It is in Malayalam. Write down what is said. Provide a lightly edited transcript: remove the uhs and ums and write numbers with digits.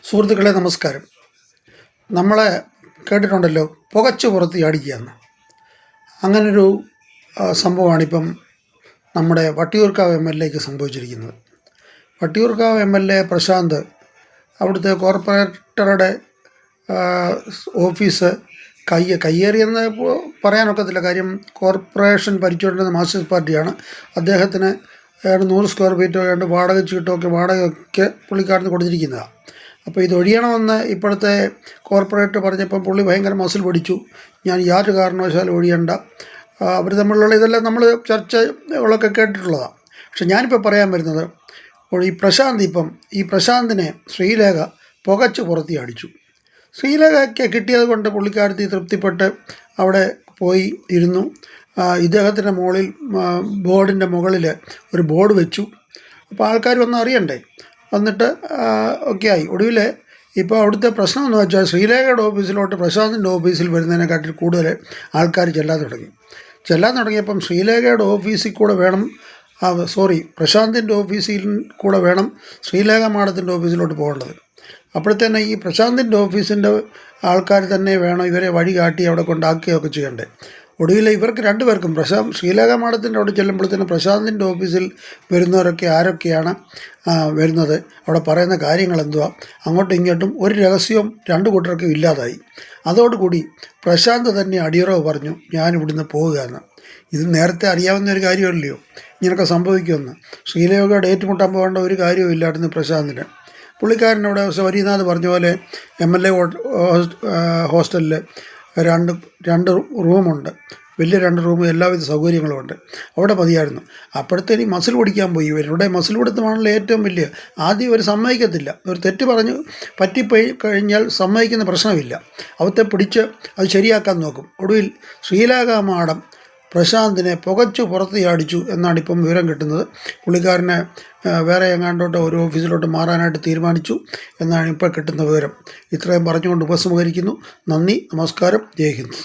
സുഹൃത്തുക്കളെ നമസ്കാരം. നമ്മളെ കേട്ടിട്ടുണ്ടല്ലോ പുകച്ചു പുറത്ത് ചാടിക്കുകയെന്ന്. അങ്ങനൊരു സംഭവമാണിപ്പം നമ്മുടെ വട്ടിയൂർക്കാവ് MLAക്ക് സംഭവിച്ചിരിക്കുന്നത്. വട്ടിയൂർക്കാവ് MLA പ്രശാന്ത് അവിടുത്തെ കോർപ്പറേറ്ററുടെ ഓഫീസ് കയ്യേറിയെന്ന് പറയാനൊക്കത്തില്ല. കാര്യം കോർപ്പറേഷൻ ഭരിച്ചുകൊണ്ടിരുന്ന മാർക്സിസ്റ്റ് പാർട്ടിയാണ്. അദ്ദേഹത്തിന് 100 സ്ക്വയർ ഫീറ്റോ വാടക ചീട്ടൊക്കെ വാടകയൊക്കെ പുള്ളിക്കാരന് കൊടുത്തിരിക്കുന്നതാണ്. അപ്പോൾ ഇതൊഴിയണമെന്ന് ഇപ്പോഴത്തെ കോർപ്പറേറ്റ് പറഞ്ഞപ്പം പുള്ളി ഭയങ്കര മസിൽ പിടിച്ചു. ഞാൻ യാതൊരു കാരണവശാലും ഒഴിയണ്ട. അവർ തമ്മിലുള്ള ഇതെല്ലാം നമ്മൾ ചർച്ചകളൊക്കെ കേട്ടിട്ടുള്ളതാണ്. പക്ഷെ ഞാനിപ്പോൾ പറയാൻ വരുന്നത് ഈ പ്രശാന്തിനെ ശ്രീലേഖ പുകച്ച് പുറത്തി അടിച്ചു. ശ്രീലേഖയ്ക്ക് കിട്ടിയത് കൊണ്ട് പുള്ളിക്കാരത്തി തൃപ്തിപ്പെട്ട് അവിടെ പോയി ഇരുന്നു. ഇദ്ദേഹത്തിൻ്റെ ബോർഡിൻ്റെ മുകളിൽ ഒരു ബോർഡ് വെച്ചു. അപ്പോൾ ആൾക്കാർ വന്ന് അറിയണ്ടേ, വന്നിട്ട് ഒക്കെ ആയി. ഒടുവിൽ ഇപ്പോൾ അവിടുത്തെ പ്രശ്നം എന്ന് വെച്ചാൽ ശ്രീലേഖയുടെ ഓഫീസിലോട്ട് പ്രശാന്തിൻ്റെ ഓഫീസിൽ വരുന്നതിനെക്കാട്ടിൽ കൂടുതൽ ആൾക്കാർ ചെല്ലാൻ തുടങ്ങിയപ്പം ശ്രീലേഖയുടെ ഓഫീസിൽ കൂടെ വേണം പ്രശാന്തിൻ്റെ ഓഫീസിൽ കൂടെ വേണം ശ്രീലേഖ മാഡത്തിൻ്റെ ഓഫീസിലോട്ട് പോകേണ്ടത്. അപ്പോഴത്തേനെ ഈ പ്രശാന്തിൻ്റെ ഓഫീസിൻ്റെ ആൾക്കാർ തന്നെ വേണം ഇവരെ വഴി കാട്ടി അവിടെ കൊണ്ടാക്കുകയൊക്കെ ചെയ്യണ്ടേ. ഒടുവിൽ ഇവർക്ക് രണ്ടുപേർക്കും ശ്രീലേഖ മാഡത്തിൻ്റെ അവിടെ ചെല്ലുമ്പോഴത്തേനും പ്രശാന്തിൻ്റെ ഓഫീസിൽ വരുന്നവരൊക്കെ ആരൊക്കെയാണ് വരുന്നത്, അവിടെ പറയുന്ന കാര്യങ്ങൾ എന്തുവാ, അങ്ങോട്ടും ഇങ്ങോട്ടും ഒരു രഹസ്യവും രണ്ടു കൂട്ടർക്കും ഇല്ലാതായി. അതോടുകൂടി പ്രശാന്ത് തന്നെ അടിയറവ് പറഞ്ഞു, ഞാനിവിടുന്ന് പോവുക എന്ന്. ഇത് നേരത്തെ അറിയാവുന്ന ഒരു കാര്യമല്ലയോ ഇങ്ങനെയൊക്കെ സംഭവിക്കുമെന്ന്. ശ്രീലേഖയോട് ഏറ്റുമുട്ടാൻ പോകേണ്ട ഒരു കാര്യവും ഇല്ലായിരുന്നു പ്രശാന്തിന്. പുള്ളിക്കാരനവിടെ ശബരിനാഥ് പറഞ്ഞ പോലെ MLA ഹോസ്റ്റലിൽ രണ്ട് റൂമുണ്ട്, വലിയ 2 റൂം, എല്ലാവിധ സൗകര്യങ്ങളുമുണ്ട്. അവിടെ മതിയായിരുന്നു. അപ്പോഴത്തേന് മസിൽ പിടിക്കാൻ പോയി. ഇവരുടെ മസിൽ പിടുത്തമാണല്ലോ ഏറ്റവും വലിയ. ആദ്യം ഇവർ സമ്മതിക്കത്തില്ല. ഒരു തെറ്റ് പറഞ്ഞ് പറ്റിപ്പോയി കഴിഞ്ഞാൽ സമ്മതിക്കുന്ന പ്രശ്നമില്ല. അവത്തെ പിടിച്ച് അത് ശരിയാക്കാൻ നോക്കും. ഒടുവിൽ ശ്രീലേഖ മാഡം പ്രശാന്തിനെ പുകച്ചു പുറത്ത് ചാടിച്ചു എന്നാണ് ഇപ്പം വിവരം കിട്ടുന്നത്. പുള്ളിക്കാരനെ വേറെ എങ്ങാണ്ടോട്ട് ഒരു ഓഫീസിലോട്ട് മാറാനായിട്ട് തീരുമാനിച്ചു എന്നാണ് ഇപ്പോൾ കിട്ടുന്ന വിവരം. ഇത്രയും പറഞ്ഞുകൊണ്ട് ഉപസംഹരിക്കുന്നു. നന്ദി, നമസ്കാരം, ജയ് ഹിന്ദ്.